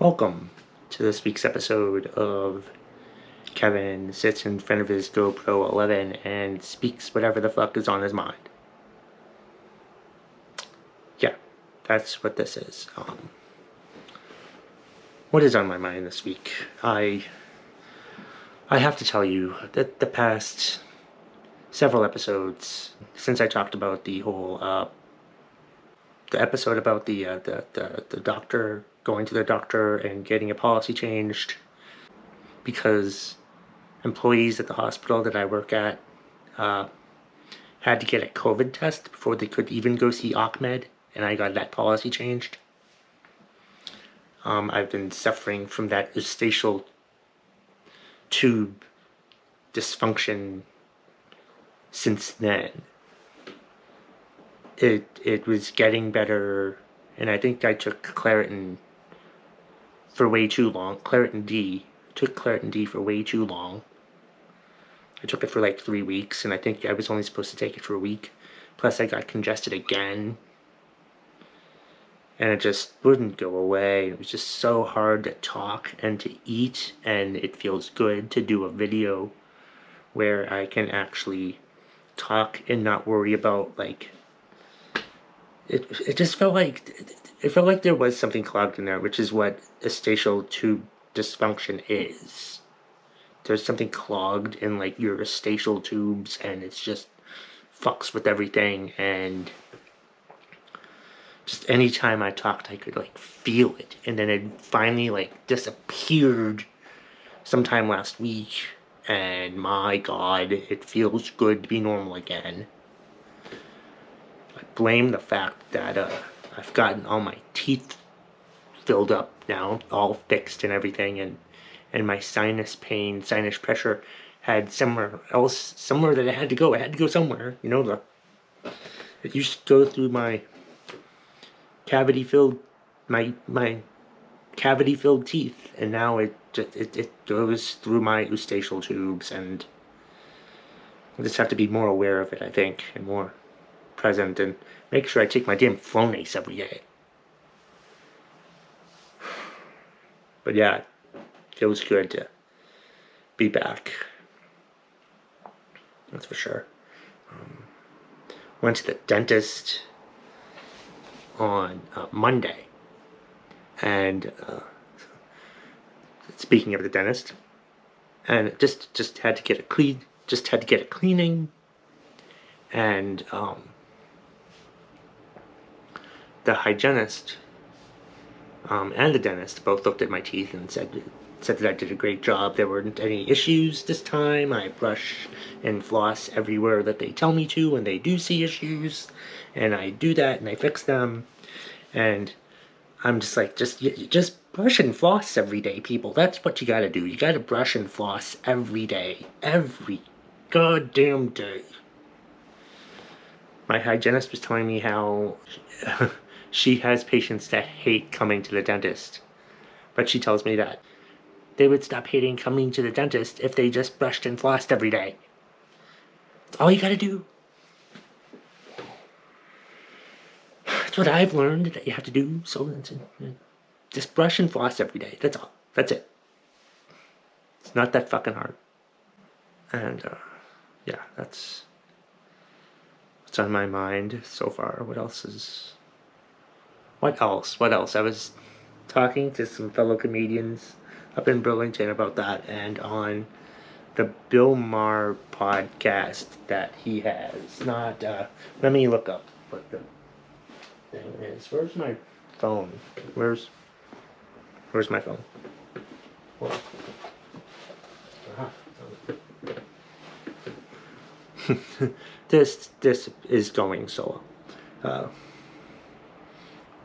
Welcome to this week's episode of Kevin sits in front of his GoPro 11 and speaks whatever the fuck is on his mind. Yeah, that's what this is. What is on my mind this week? I have to tell you that the past several episodes, since I talked about the whole the episode about the doctor going to the doctor and getting a policy changed because employees at the hospital that I work at had to get a COVID test before they could even go see Ahmed, and I got that policy changed. I've been suffering from that eustachian tube dysfunction since then. It was getting better, and I think I took Claritin for way too long. Claritin D. Took Claritin D for way too long. I took it for like 3 weeks, and I think I was only supposed to take it for a week. Plus I got congested again, and it just wouldn't go away. It was just so hard to talk and to eat, and it feels good to do a video where I can actually talk and not worry about, like, it just felt like there was something clogged in there, which is what eustachian tube dysfunction is. There's something clogged in, like, your eustachian tubes, and it's just fucks with everything. And just anytime I talked, I could, like, feel it, and then it finally, like, disappeared sometime last week, and my god, it feels good to be normal again. I blame the fact that I've gotten all my teeth filled up now, all fixed and everything, and my sinus pain, sinus pressure had somewhere that it had to go. It had to go somewhere. You know, it used to go through my cavity-filled teeth, and now it goes through my eustachian tubes, and I just have to be more aware of it, I think, and more present, and make sure I take my damn Flonase every day. But yeah, it feels good to be back. That's for sure. Went to the dentist on Monday, and speaking of the dentist, and just had to get a cleaning, and the hygienist and the dentist both looked at my teeth and said that I did a great job. There weren't any issues this time. I brush and floss everywhere that they tell me to when they do see issues, and I do that and I fix them. And I'm just like, just brush and floss every day, people. That's what you gotta do. You gotta brush and floss every day. Every goddamn day. My hygienist was telling me how she has patients that hate coming to the dentist. But she tells me that they would stop hating coming to the dentist if they just brushed and flossed every day. That's all you gotta do. That's what I've learned that you have to do. So just brush and floss every day. That's all. That's it. It's not that fucking hard. And yeah, that's what's on my mind so far. What else? I was talking to some fellow comedians up in Burlington about that, and on the Bill Maher podcast that he has. Not let me look up what the thing is. Where's my phone? Where's my phone? Whoa. This is going solo.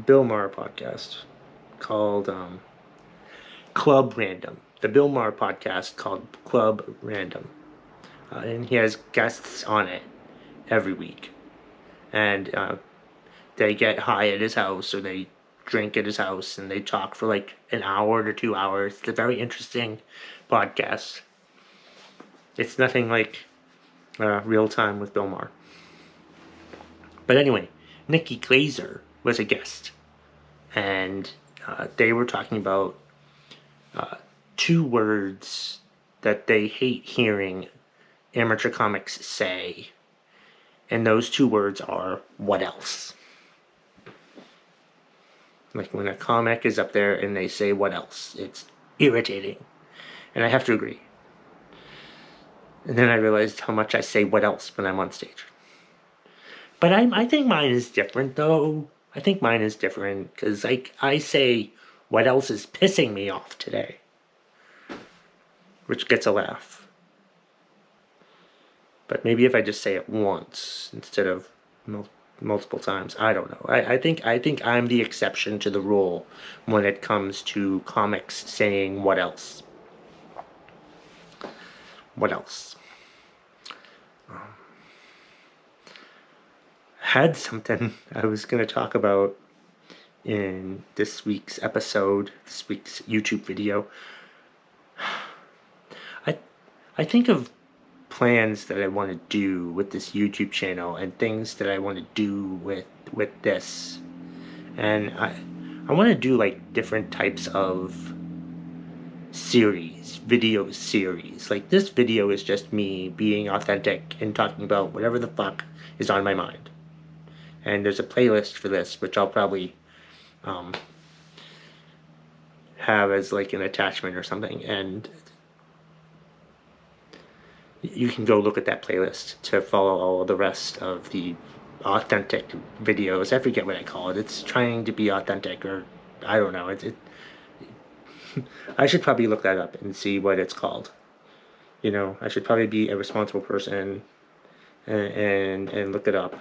Bill Maher podcast called Club Random. The Bill Maher podcast called Club Random. And he has guests on it every week. And they get high at his house, or they drink at his house, and they talk for like an hour to 2 hours. It's a very interesting podcast. It's nothing like Real Time with Bill Maher. But anyway, Nikki Glazer was a guest, and they were talking about two words that they hate hearing amateur comics say, and those two words are, what else? Like when a comic is up there and they say, what else? It's irritating. And I have to agree. And then I realized how much I say what else when I'm on stage. But I think mine is different, though. I think mine is different because like I say, what else is pissing me off today? Which gets a laugh. But maybe if I just say it once instead of multiple times, I don't know. I think I'm the exception to the rule when it comes to comics saying what else. What else? Had something I was going to talk about in this week's episode, this week's YouTube video. I think of plans that I want to do with this YouTube channel and things that I want to do with this. And I want to do like different types of series, video series. Like this video is just me being authentic and talking about whatever the fuck is on my mind. And there's a playlist for this, which I'll probably have as like an attachment or something. And you can go look at that playlist to follow all the rest of the authentic videos. I forget what I call it. It's trying to be authentic, or I don't know. I should probably look that up and see what it's called. You know, I should probably be a responsible person and look it up.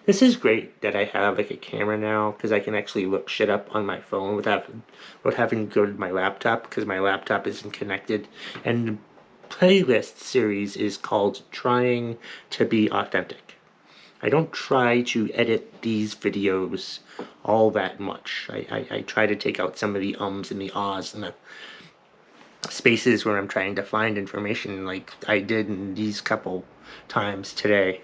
This is great that I have like a camera now because I can actually look shit up on my phone without having to go to my laptop because my laptop isn't connected. And the playlist series is called Trying to Be Authentic. I don't try to edit these videos all that much. I try to take out some of the ums and the ahs and the spaces where I'm trying to find information like I did in these couple times today.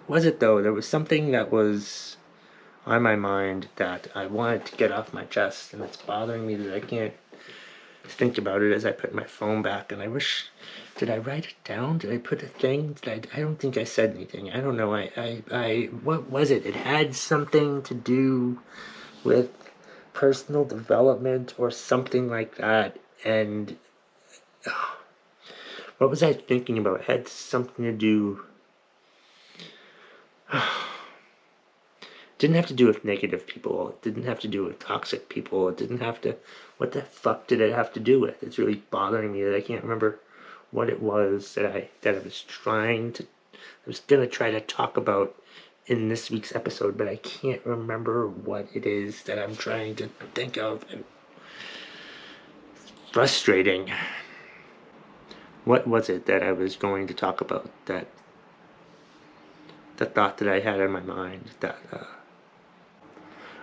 Was it though? There was something that was on my mind that I wanted to get off my chest, and it's bothering me that I can't think about it as I put my phone back. And I wish, did I write it down? Did I put a thing? I don't think I said anything. I don't know. What was it? It had something to do with personal development or something like that. And what was I thinking about? It had something to do. Didn't have to do with negative people. It didn't have to do with toxic people. It didn't have to. What the fuck did it have to do with? It's really bothering me that I can't remember what it was that I was trying to. I was gonna try to talk about in this week's episode, but I can't remember what it is that I'm trying to think of. And frustrating. What was it that I was going to talk about? That the thought that I had in my mind that.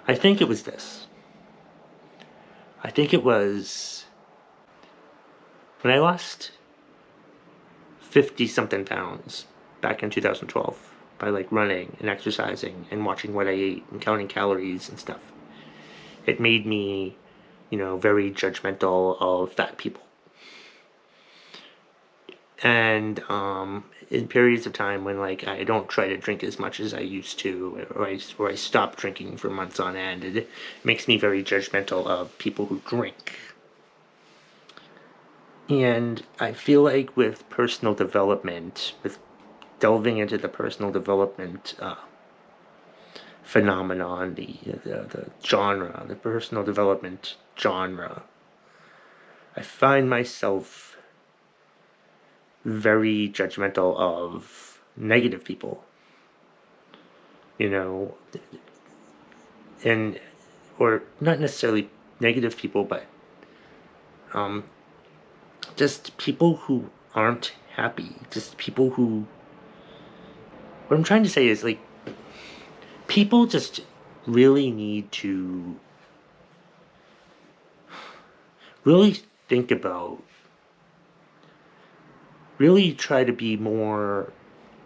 I think it was this. I think it was when I lost 50-something pounds back in 2012 by like running and exercising and watching what I ate and counting calories and stuff. It made me, very judgmental of fat people. And in periods of time when like I don't try to drink as much as I used to, or I stop drinking for months on end, it makes me very judgmental of people who drink. And I feel like with personal development, with delving into the personal development phenomenon, the genre, the personal development genre, I find myself very judgmental of negative people, and or not necessarily negative people, but just people who aren't happy, just people who, what I'm trying to say is like, people just really need to really think about, really try to be more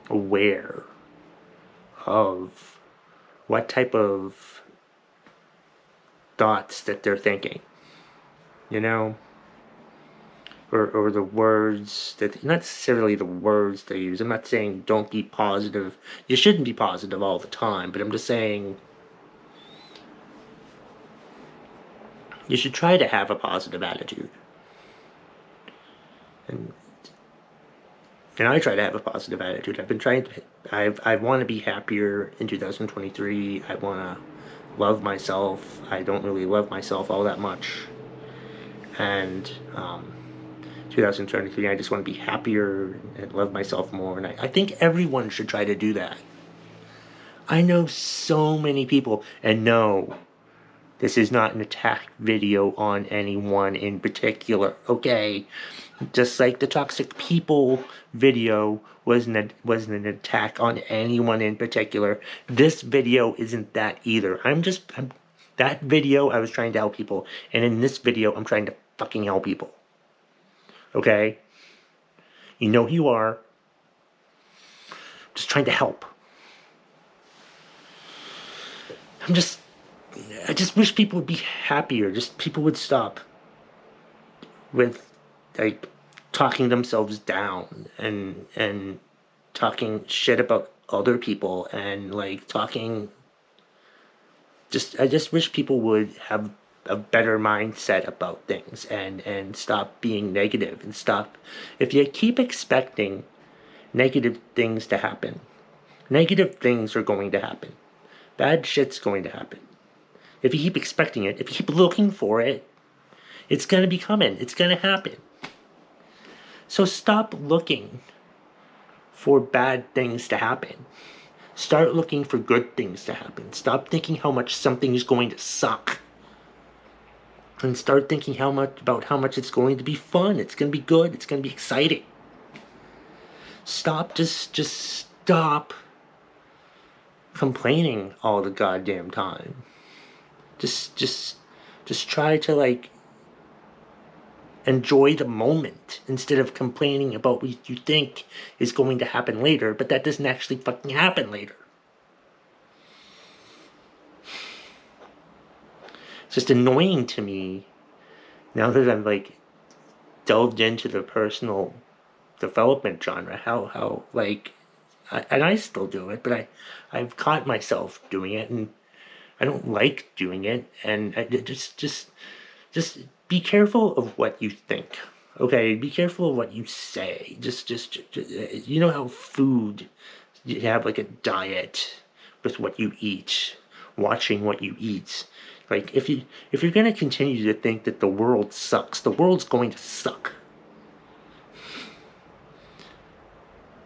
aware of what type of thoughts that they're thinking. you know? Or the words that, not necessarily the words they use. I'm not saying don't be positive. You shouldn't be positive all the time, but I'm just saying you should try to have a positive attitude. And I try to have a positive attitude. I've been trying to. I want to be happier in 2023. I want to love myself. I don't really love myself all that much. And 2023, I just want to be happier and love myself more. And I think everyone should try to do that. I know so many people, and no, this is not an attack video on anyone in particular, okay? Just like the toxic people video wasn't an attack on anyone in particular. This video isn't that either. That video I was trying to help people, and in this video I'm trying to fucking help people. Okay? You know who you are. Just trying to help. I just wish people would be happier. Just people would stop with like talking themselves down and talking shit about other people and like talking. I just wish people would have a better mindset about things and stop being negative and stop. If you keep expecting negative things to happen, negative things are going to happen. Bad shit's going to happen. If you keep expecting it, if you keep looking for it, it's going to be coming. It's going to happen. So stop looking for bad things to happen. Start looking for good things to happen. Stop thinking how much something is going to suck. And start thinking about how much it's going to be fun. It's going to be good. It's going to be exciting. Stop. Just stop complaining all the goddamn time. Just try to like enjoy the moment instead of complaining about what you think is going to happen later, but that doesn't actually fucking happen later. It's just annoying to me now that I'm like delved into the personal development genre, how like, and I still do it, but I've caught myself doing it, and I don't like doing it, and I just be careful of what you think. Okay, be careful of what you say. Just you know how food, you have like a diet with what you eat, watching what you eat. Like if you're gonna continue to think that the world sucks, the world's going to suck.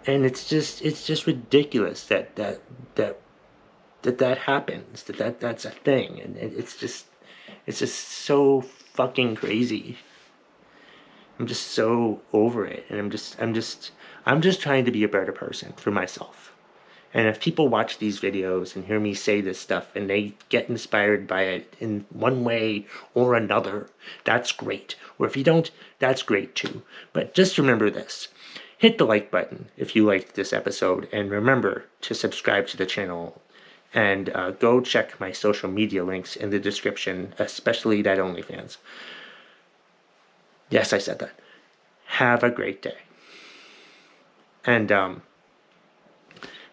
And it's just ridiculous that happens, that's a thing, and it's just so fucking crazy. I'm just so over it, and I'm just trying to be a better person for myself. And if people watch these videos and hear me say this stuff and they get inspired by it in one way or another, that's great. Or if you don't, that's great too. But just remember this. Hit the like button if you liked this episode, and remember to subscribe to the channel. And go check my social media links in the description, especially that OnlyFans. Yes, I said that. Have a great day. And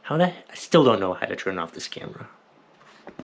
I still don't know how to turn off this camera.